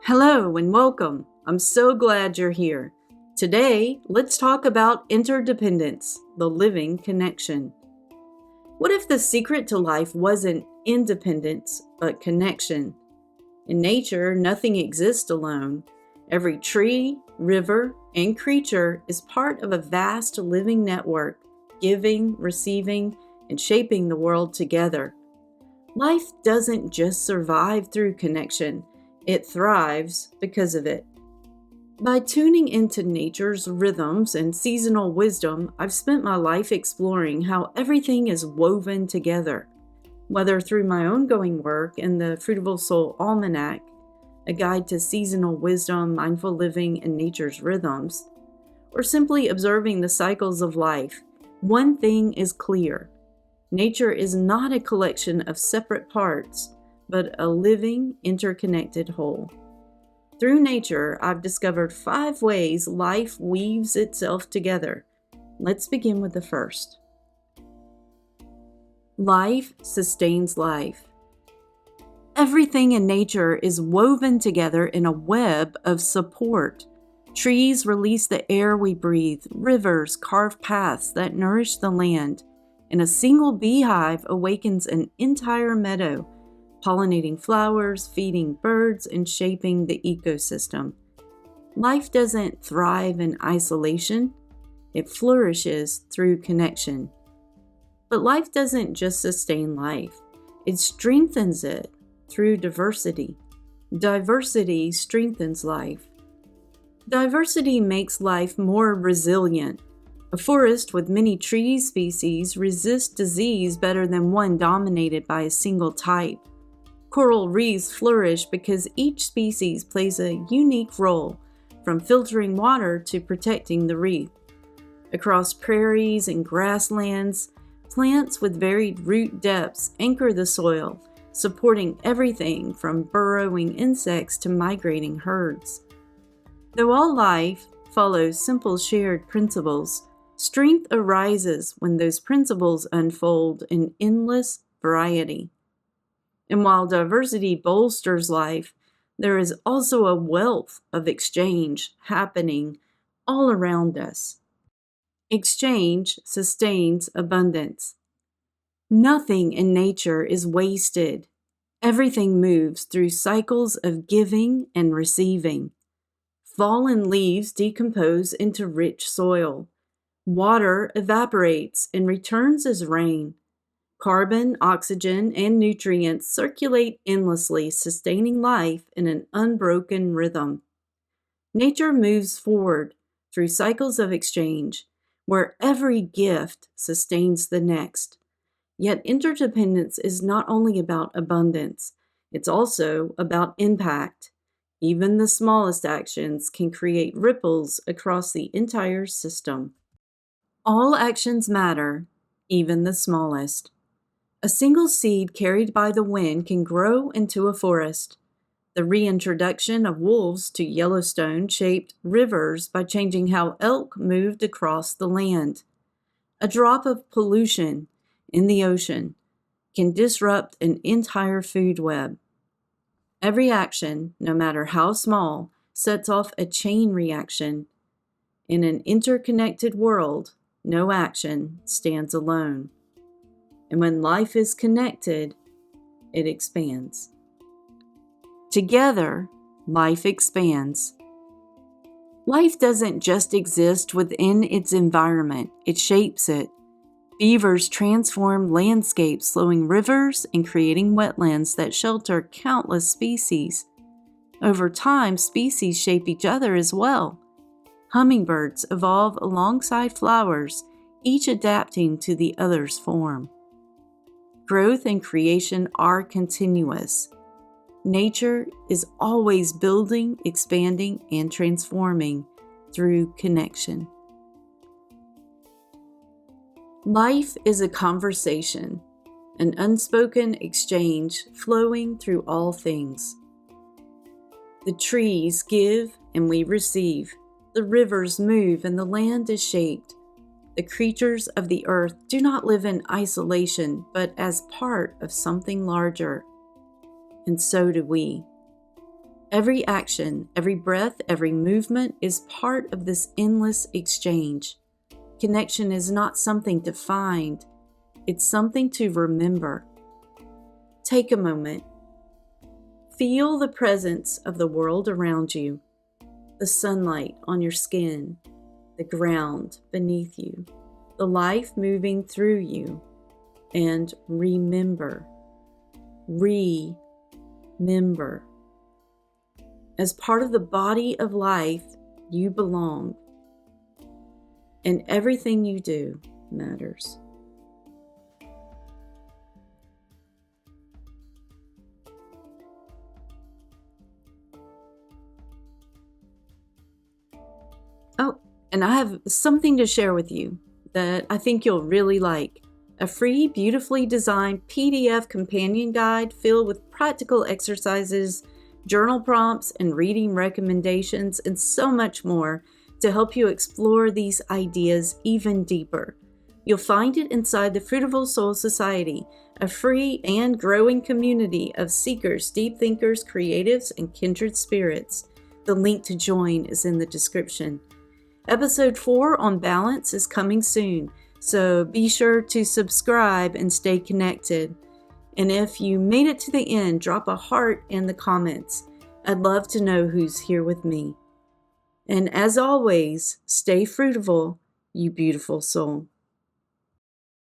Hello and welcome. I'm so glad you're here. Today, let's talk about interdependence, the living connection. What if the secret to life wasn't independence, but connection? In nature, nothing exists alone. Every tree, river, and creature is part of a vast living network, giving, receiving, and shaping the world together. Life doesn't just survive through connection. It thrives because of it. By tuning into nature's rhythms and seasonal wisdom, I've spent my life exploring how everything is woven together. Whether through my ongoing work in the Fruitful Soul Almanac, a guide to seasonal wisdom, mindful living, and nature's rhythms, or simply observing the cycles of life, one thing is clear. Nature is not a collection of separate parts, but a living, interconnected whole. Through nature, I've discovered 5 ways life weaves itself together. Let's begin with the first. Life sustains life. Everything in nature is woven together in a web of support. Trees release the air we breathe, rivers carve paths that nourish the land, and a single beehive awakens an entire meadow, pollinating flowers, feeding birds, and shaping the ecosystem. Life doesn't thrive in isolation, it flourishes through connection. But life doesn't just sustain life, it strengthens it through diversity. Diversity strengthens life. Diversity makes life more resilient. A forest with many tree species resists disease better than one dominated by a single type. Coral reefs flourish because each species plays a unique role, from filtering water to protecting the reef. Across prairies and grasslands, plants with varied root depths anchor the soil, supporting everything from burrowing insects to migrating herds. Though all life follows simple shared principles, strength arises when those principles unfold in endless variety. And while diversity bolsters life, there is also a wealth of exchange happening all around us. Exchange sustains abundance. Nothing in nature is wasted. Everything moves through cycles of giving and receiving. Fallen leaves decompose into rich soil. Water evaporates and returns as rain. Carbon, oxygen, and nutrients circulate endlessly, sustaining life in an unbroken rhythm. Nature moves forward through cycles of exchange, where every gift sustains the next. Yet interdependence is not only about abundance, it's also about impact. Even the smallest actions can create ripples across the entire system. All actions matter, even the smallest. A single seed carried by the wind can grow into a forest. The reintroduction of wolves to Yellowstone shaped rivers by changing how elk moved across the land. A drop of pollution in the ocean can disrupt an entire food web. Every action, no matter how small, sets off a chain reaction. In an interconnected world, no action stands alone. And when life is connected, it expands. Together, life expands. Life doesn't just exist within its environment, it shapes it. Beavers transform landscapes, slowing rivers and creating wetlands that shelter countless species. Over time, species shape each other as well. Hummingbirds evolve alongside flowers, each adapting to the other's form. Growth and creation are continuous. Nature is always building, expanding, and transforming through connection. Life is a conversation, an unspoken exchange flowing through all things. The trees give and we receive. The rivers move and the land is shaped. The creatures of the earth do not live in isolation, but as part of something larger. And so do we. Every action, every breath, every movement is part of this endless exchange. Connection is not something to find, it's something to remember. Take a moment. Feel the presence of the world around you, the sunlight on your skin, the ground beneath you, the life moving through you, and remember. Remember. As part of the body of life, you belong, and everything you do matters. Oh, and I have something to share with you that I think you'll really like. A free, beautifully designed PDF companion guide filled with practical exercises, journal prompts, and reading recommendations, and so much more to help you explore these ideas even deeper. You'll find it inside the Fruitful Soul Society, a free and growing community of seekers, deep thinkers, creatives, and kindred spirits. The link to join is in the description. Episode 4 on balance is coming soon, so be sure to subscribe and stay connected. And if you made it to the end, drop a heart in the comments. I'd love to know who's here with me. And as always, stay fruitful, you beautiful soul.